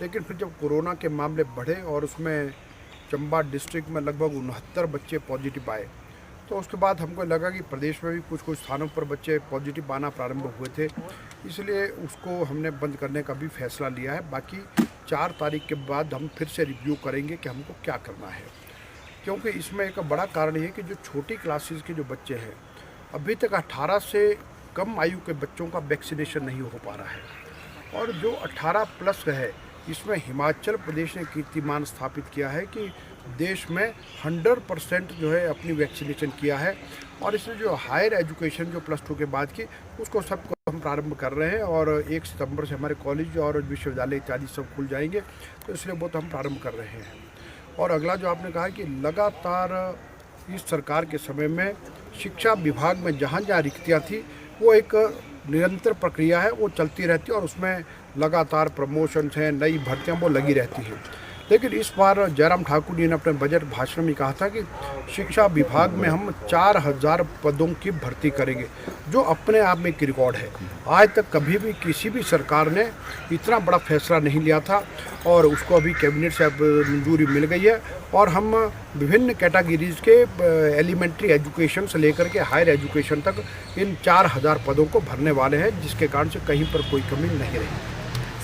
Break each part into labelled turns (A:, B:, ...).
A: लेकिन फिर जब कोरोना के मामले बढ़े और उसमें चंबा डिस्ट्रिक्ट में लगभग 69 बच्चे पॉजिटिव आए, तो उसके बाद हमको लगा कि प्रदेश में भी कुछ कुछ स्थानों पर बच्चे पॉजिटिव आना प्रारंभ हुए थे, इसलिए उसको हमने बंद करने का भी फैसला लिया है। बाकी 4 तारीख के बाद हम फिर से रिव्यू करेंगे कि हमको क्या करना है, क्योंकि इसमें एक बड़ा कारण ये है कि जो छोटी क्लासेस के जो बच्चे हैं, अभी तक 18 से कम आयु के बच्चों का वैक्सीनेशन नहीं हो पा रहा है। और जो 18 प्लस है, इसमें हिमाचल प्रदेश ने कीर्तिमान स्थापित किया है कि देश में 100% जो है अपनी वैक्सीनेशन किया है। और इसमें जो हायर एजुकेशन जो +2 के बाद की, उसको सबको हम प्रारंभ कर रहे हैं और 1 सितंबर से हमारे कॉलेज और विश्वविद्यालय इत्यादि सब खुल जाएंगे, तो इसलिए वो तो हम प्रारंभ कर रहे हैं। और अगला जो आपने कहा कि लगातार इस सरकार के समय में शिक्षा विभाग में जहाँ जहाँ रिक्तियाँ थी, वो एक निरंतर प्रक्रिया है, वो चलती रहती है और उसमें लगातार प्रमोशंस हैं, नई भर्तियाँ वो लगी रहती हैं। लेकिन इस बार जयराम ठाकुर जी ने अपने बजट भाषण में कहा था कि शिक्षा विभाग में हम 4000 पदों की भर्ती करेंगे, जो अपने आप में एक रिकॉर्ड है। आज तक कभी भी किसी भी सरकार ने इतना बड़ा फैसला नहीं लिया था और उसको अभी कैबिनेट से अब मंजूरी मिल गई है। और हम विभिन्न कैटेगरीज के एलिमेंट्री एजुकेशन से लेकर के हायर एजुकेशन तक इन 4000 पदों को भरने वाले हैं, जिसके कारण से कहीं पर कोई कमी नहीं रही।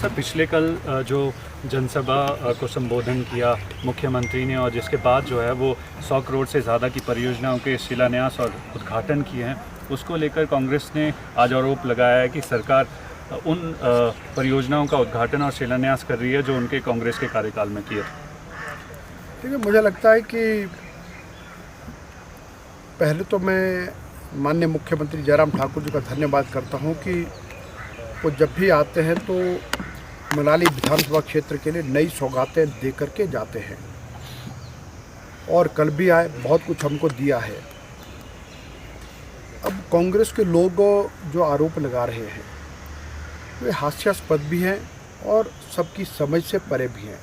B: सर, पिछले कल जो जनसभा को संबोधन किया मुख्यमंत्री ने, और जिसके बाद जो है वो 100 करोड़ से ज़्यादा की परियोजनाओं के शिलान्यास और उद्घाटन किए हैं, उसको लेकर कांग्रेस ने आज आरोप लगाया है कि सरकार उन परियोजनाओं का उद्घाटन और शिलान्यास कर रही है जो उनके कांग्रेस के कार्यकाल में किए।
A: ठीक है, मुझे लगता है कि पहले तो मैं माननीय मुख्यमंत्री जयराम ठाकुर जी का धन्यवाद करता हूं कि वो जब भी आते हैं तो मनाली विधानसभा क्षेत्र के लिए नई सौगातें दे करके जाते हैं, और कल भी आए, बहुत कुछ हमको दिया है। अब कांग्रेस के लोग जो आरोप लगा रहे हैं, वे हास्यास्पद भी हैं और सबकी समझ से परे भी हैं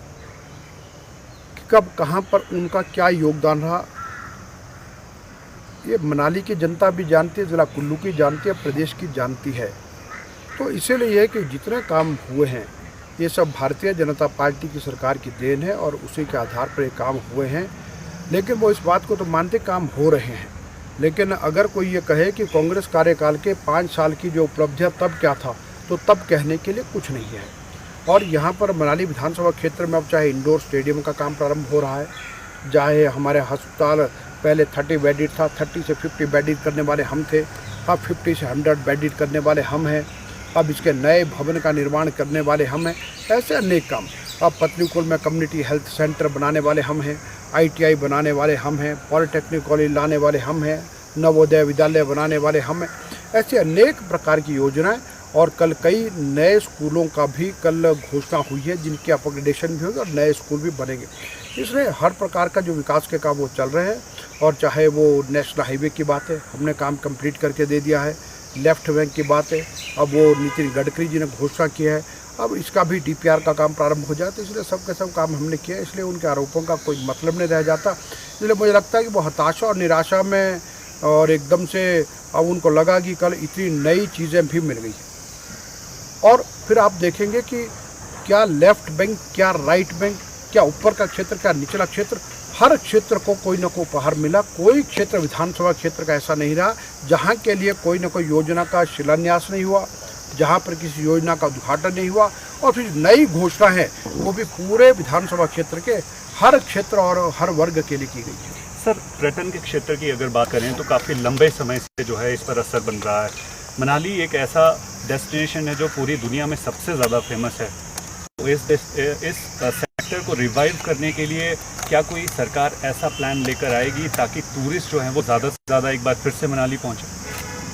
A: कि कब कहाँ पर उनका क्या योगदान रहा। ये मनाली की जनता भी जानती है, ज़िला कुल्लू की जानती है, प्रदेश की जानती है। तो इसीलिए यह है कि जितने काम हुए हैं, ये सब भारतीय जनता पार्टी की सरकार की देन है और उसी के आधार पर ये काम हुए हैं। लेकिन वो इस बात को तो मानते काम हो रहे हैं, लेकिन अगर कोई ये कहे कि कांग्रेस कार्यकाल के 5 साल की जो उपलब्धियाँ तब क्या था, तो तब कहने के लिए कुछ नहीं है। और यहाँ पर मनाली विधानसभा क्षेत्र में अब चाहे इंडोर स्टेडियम का काम प्रारंभ हो रहा है, चाहे हमारे अस्पताल पहले 30 बेडेड था, 30 से 50 बेडेड करने वाले हम थे, अब 50 से 100 बेडेड करने वाले हम हैं। अब इसके नए भवन का निर्माण करने वाले हम हैं। ऐसे अनेक काम, अब पत्नीकुल में कम्युनिटी हेल्थ सेंटर बनाने वाले हम हैं, ITI बनाने वाले हम हैं, पॉलिटेक्निक कॉलेज लाने वाले हम हैं, नवोदय विद्यालय बनाने वाले हम हैं। ऐसे अनेक प्रकार की योजनाएं, और कल कई नए स्कूलों का भी कल घोषणा हुई है, जिनकी अपग्रेडेशन भी होगी और नए स्कूल भी बनेंगे। इसलिए हर प्रकार का जो विकास के काम वो चल रहे हैं। और चाहे वो नेशनल हाईवे की बात है, हमने काम कंप्लीट करके दे दिया है। लेफ्ट बैंक की बात है, अब वो नितिन गडकरी जी ने घोषणा किया है, अब इसका भी DPR का काम प्रारंभ हो जाता है। इसलिए सब के सब काम हमने किया, इसलिए उनके आरोपों का कोई मतलब नहीं रह जाता। इसलिए मुझे लगता है कि वो हताशा और निराशा में, और एकदम से अब उनको लगा कि कल इतनी नई चीज़ें भी मिल गई। और फिर आप देखेंगे कि क्या लेफ्ट बैंक, क्या राइट बैंक, क्या ऊपर का क्षेत्र, क्या निचला क्षेत्र, हर क्षेत्र को कोई ना कोई उपहार मिला। कोई क्षेत्र विधानसभा क्षेत्र का ऐसा नहीं रहा जहाँ के लिए कोई ना कोई योजना का शिलान्यास नहीं हुआ, जहाँ पर किसी योजना का उद्घाटन नहीं हुआ। और फिर नई घोषणा है, वो भी पूरे विधानसभा क्षेत्र के हर क्षेत्र और हर वर्ग के लिए की गई है।
B: सर, पर्यटन के क्षेत्र की अगर बात करें तो काफ़ी लंबे समय से जो है इस पर असर बन रहा है। मनाली एक ऐसा डेस्टिनेशन है जो पूरी दुनिया में सबसे ज़्यादा फेमस है। तो इस सेक्टर को रिवाइव करने के लिए क्या कोई सरकार ऐसा प्लान लेकर आएगी ताकि टूरिस्ट जो हैं वो ज़्यादा से ज़्यादा एक बार फिर से मनाली पहुँचे?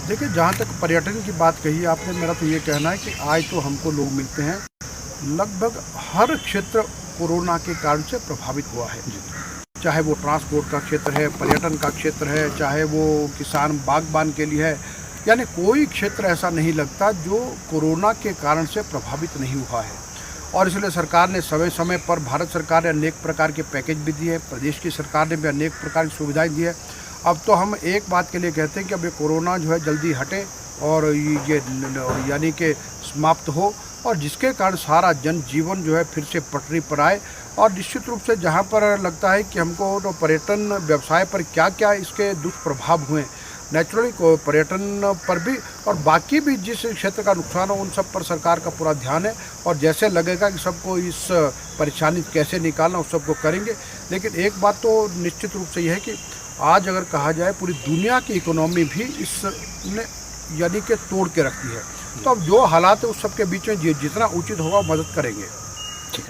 A: देखिए, जहाँ तक पर्यटन की बात कही आपने, मेरा तो ये कहना है कि आज तो हमको लोग मिलते हैं, लगभग हर क्षेत्र कोरोना के कारण से प्रभावित हुआ है। चाहे वो ट्रांसपोर्ट का क्षेत्र है, पर्यटन का क्षेत्र है, चाहे वो किसान बागबान के लिए है, यानी कोई क्षेत्र ऐसा नहीं लगता जो कोरोना के कारण से प्रभावित नहीं हुआ है। और इसलिए सरकार ने समय समय पर, भारत सरकार ने अनेक प्रकार के पैकेज भी दिए, प्रदेश की सरकार ने भी अनेक प्रकार की सुविधाएं दी है। अब तो हम एक बात के लिए कहते हैं कि अब ये कोरोना जो है जल्दी हटे और ये यानी कि समाप्त हो, और जिसके कारण सारा जनजीवन जो है फिर से पटरी पर आए। और निश्चित रूप से जहाँ पर लगता है कि हमको तो पर्यटन व्यवसाय पर क्या क्या इसके दुष्प्रभाव हुए, नेचुरली को पर्यटन पर भी और बाकी भी जिस क्षेत्र का नुकसान हो उन सब पर सरकार का पूरा ध्यान है। और जैसे लगेगा कि सबको इस परेशानी कैसे निकालना उस सबको करेंगे। लेकिन एक बात तो निश्चित रूप से यह है कि आज अगर कहा जाए पूरी दुनिया की इकोनॉमी भी इसने यानी कि तोड़ के रखती है। तो अब जो हालात है उस सब के बीच में जितना उचित होगा मदद करेंगे।